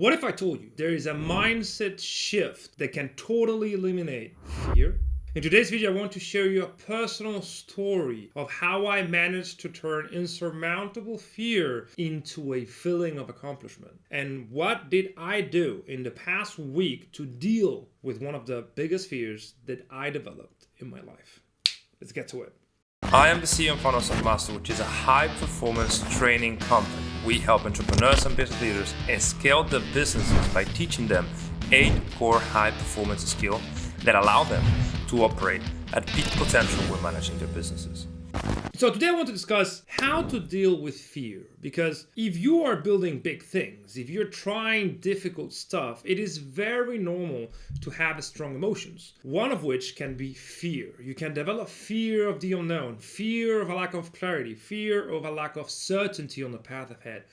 What if I told you there is a mindset shift that can totally eliminate fear? In today's video, I want to share you a personal story of how I managed to turn insurmountable fear into a feeling of accomplishment. And what did I do in the past week to deal with one of the biggest fears that I developed in my life? Let's get to it. I am the CEO and founder of Selfmastered, which is a high-performance training company. We help entrepreneurs and business leaders scale their businesses by teaching them 8 core high-performance skills that allow them to operate at peak potential when managing their businesses. So today I want to discuss how to deal with fear, because if you are building big things, if you're trying difficult stuff, it is very normal to have strong emotions, one of which can be fear. You can develop fear of the unknown, fear of a lack of clarity, fear of a lack of certainty on the path ahead.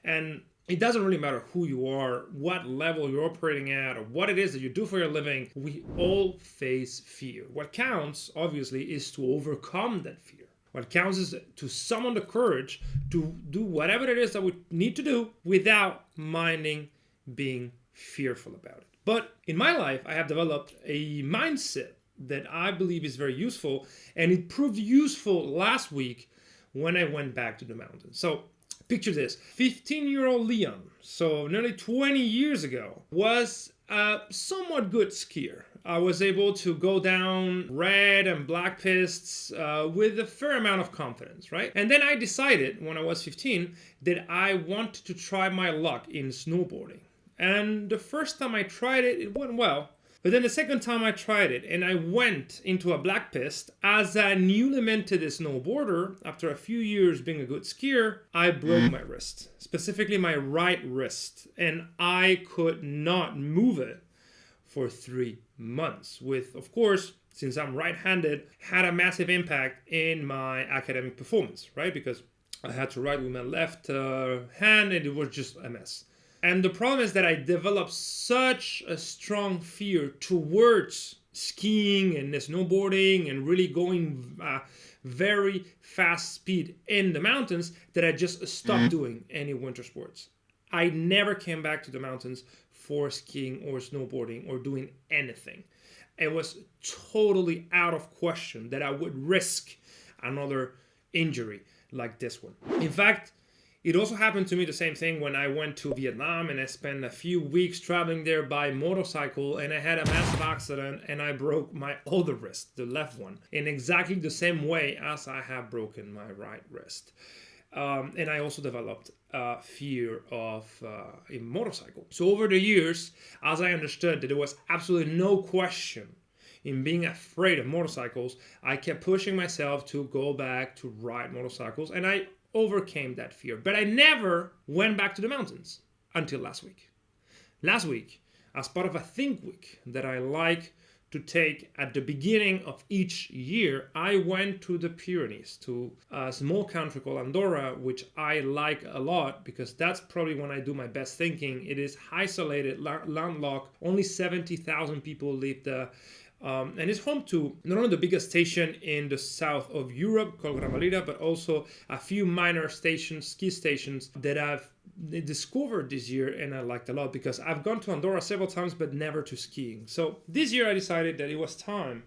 And it doesn't really matter who you are, what level you're operating at, or what it is that you do for your living. We all face fear. What counts, obviously, is to overcome that fear. What counts is to summon the courage to do whatever it is that we need to do without minding being fearful about it. But in my life, I have developed a mindset that I believe is very useful, and it proved useful last week when I went back to the mountains. So picture this, 15-year-old Leon, so nearly 20 years ago, was a somewhat good skier. I was able to go down red and black pists with a fair amount of confidence, right? And then I decided when I was 15 that I wanted to try my luck in snowboarding. And the first time I tried it, it went well. But then the second time I tried it and I went into a black pist as a newly minted snowboarder, after a few years being a good skier, I broke my wrist, specifically my right wrist, and I could not move it for 3 months, with, of course, since I'm right-handed, had a massive impact in my academic performance, right? Because I had to write with my left hand and it was just a mess. And the problem is that I developed such a strong fear towards skiing and snowboarding and really going very fast speed in the mountains that I just stopped doing any winter sports. I never came back to the mountains for skiing or snowboarding or doing anything. It was totally out of question that I would risk another injury like this one. In fact, it also happened to me the same thing when I went to Vietnam and I spent a few weeks traveling there by motorcycle, and I had a massive accident and I broke my other wrist, the left one, in exactly the same way as I have broken my right wrist. And I also developed fear of a motorcycle. So over the years, as I understood that there was absolutely no question in being afraid of motorcycles, I kept pushing myself to go back to ride motorcycles, and I overcame that fear. But I never went back to the mountains until last week. Last week, as part of a Think Week that I like to take at the beginning of each year, I went to the Pyrenees, to a small country called Andorra, which I like a lot because that's probably when I do my best thinking. It is isolated, landlocked, only 70,000 people live there. And it's home to not only the biggest station in the south of Europe called Gran Valira, but also a few minor stations, ski stations that I've discovered this year and I liked a lot, because I've gone to Andorra several times but never to skiing. So this year I decided that it was time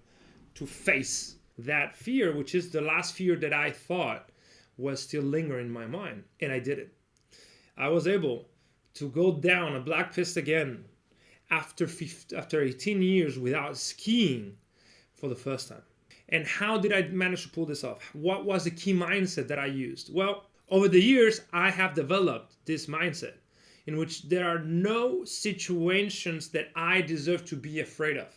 to face that fear, which is the last fear that I thought was still lingering in my mind, and I did it. I was able to go down a black pist again after 18 years without skiing for the first time. And how did I manage to pull this off? What was the key mindset that I used? Well, over the years, I have developed this mindset in which there are no situations that I deserve to be afraid of.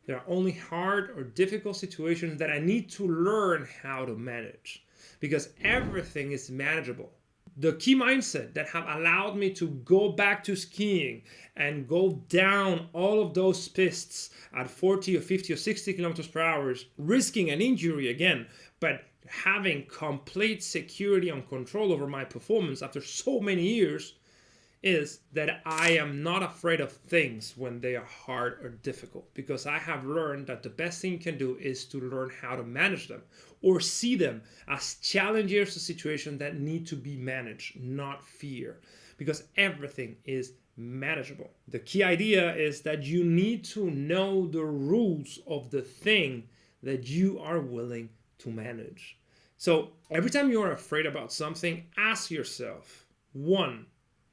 There are only hard or difficult situations that I need to learn how to manage, because everything is manageable. The key mindset that have allowed me to go back to skiing and go down all of those pists at 40 or 50 or 60 kilometers per hour, risking an injury again, but having complete security and control over my performance after so many years, is that I am not afraid of things when they are hard or difficult, because I have learned that the best thing you can do is to learn how to manage them or see them as challenges or situations that need to be managed, not fear, because everything is manageable. The key idea is that you need to know the rules of the thing that you are willing to manage. So every time you are afraid about something, ask yourself, one,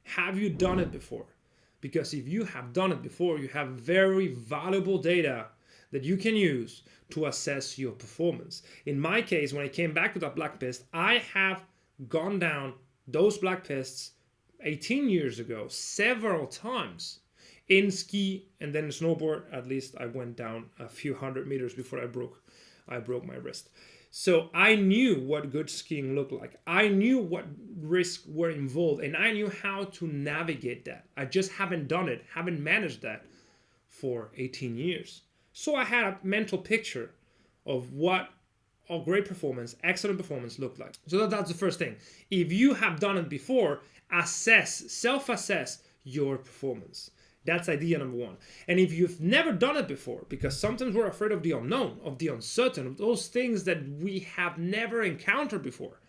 have you done it before? Because if you have done it before, you have very valuable data that you can use to assess your performance. In my case, when I came back to that black pist, I have gone down those black pists 18 years ago several times. In ski and then in snowboard, at least I went down a few hundred meters before I broke my wrist. So I knew what good skiing looked like. I knew what risks were involved, and I knew how to navigate that. I just haven't done it, haven't managed that for 18 years. So I had a mental picture of what a great performance, excellent performance looked like. So that's the first thing. If you have done it before, self-assess your performance. That's idea number one. And if you've never done it before, because sometimes we're afraid of the unknown, of the uncertain, of those things that we have never encountered before,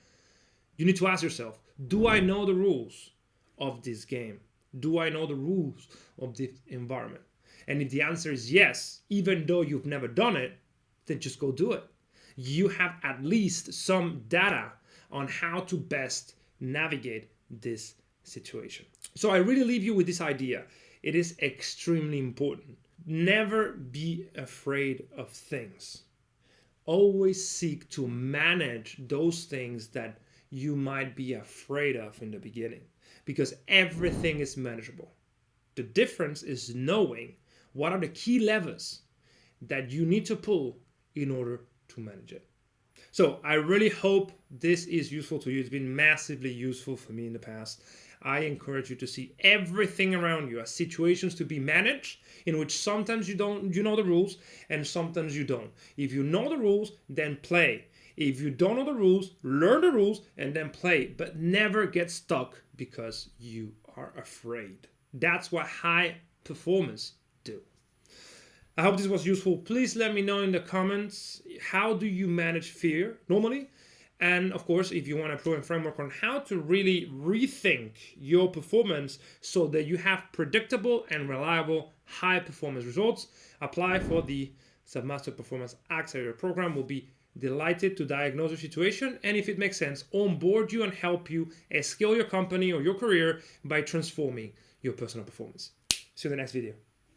you need to ask yourself, do I know the rules of this game? Do I know the rules of this environment? And if the answer is yes, even though you've never done it, then just go do it. You have at least some data on how to best navigate this situation. So I really leave you with this idea. It is extremely important. Never be afraid of things. Always seek to manage those things that you might be afraid of in the beginning, because everything is manageable. The difference is knowing what are the key levers that you need to pull in order to manage it. So I really hope this is useful to you. It's been massively useful for me in the past. I encourage you to see everything around you as situations to be managed, in which sometimes you know the rules and sometimes you don't. If you know the rules, then play. If you don't know the rules, learn the rules and then play, but never get stuck because you are afraid. That's what high performers do. I hope this was useful. Please let me know in the comments, how do you manage fear normally? And of course, if you want a proven framework on how to really rethink your performance so that you have predictable and reliable high performance results, apply for the Self-Mastered Performance Accelerator program. We'll be delighted to diagnose your situation and, if it makes sense, onboard you and help you scale your company or your career by transforming your personal performance. See you in the next video.